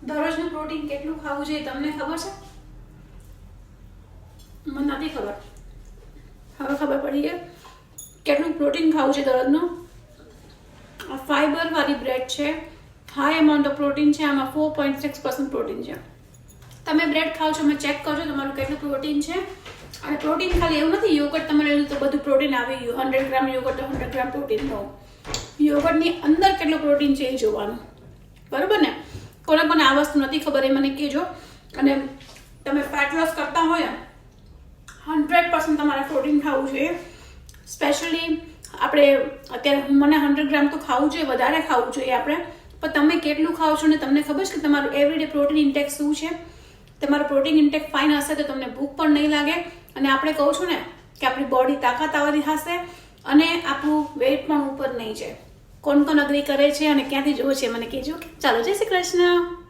દરરોજનું protein કેટલું ખાવું જોઈએ તમને ખબર છે? મને નથી ખબર. હવે ખબર પડી કે કેટલું પ્રોટીન ખાવું છે દરરોજનું. ફાઈબર વાળી બ્રેડ છે, હાઈ અમાઉન્ટ ઓફ પ્રોટીન છે, આમાં 4.6% પ્રોટીન છે. તમે બ્રેડ ખાઓ છો, મેં ચેક કરજો તમારું કેટલું પ્રોટીન છે. અને પ્રોટીન ખાલી એવું નથી યોગર્ટ તમે લઈ લો તો બધું પ્રોટીન આવી ગયું. 100 ગ્રામ યોગર્ટ તો 100 ગ્રામ પ્રોટીન. નો, યોગર્ટની અંદર કેટલું પ્રોટીન છે એ જોવાનું, બરોબર ને? કોને કોને આ વસ્તુ નથી ખબર એ મને કહેજો. અને તમે ફેટ લોસ કરતા હોય 100% તમારે પ્રોટીન ખાવું જોઈએ. સ્પેશિયલી આપણે અત્યારે મને 100 ગ્રામ તો ખાવું જોઈએ, વધારે ખાવું જોઈએ આપણે. પણ તમે કેટલું ખાઓ છો ને તમને ખબર છે કે તમારું એવરીડે પ્રોટીન ઇન્ટેક શું છે? તમારું પ્રોટીન ઇન્ટેક ફાઇન હશે તો તમને ભૂખ પણ નહીં લાગે. અને આપણે કહું છું ને કે આપણી બોડી તાકાતવાળી હશે અને આપણું વેઇટ પણ ઉપર નહીં જાય. કોણ કોણ અગ્રી કરે છે અને ક્યાંથી જોવે છે મને કહેજો. ચાલો, જય શ્રી કૃષ્ણ.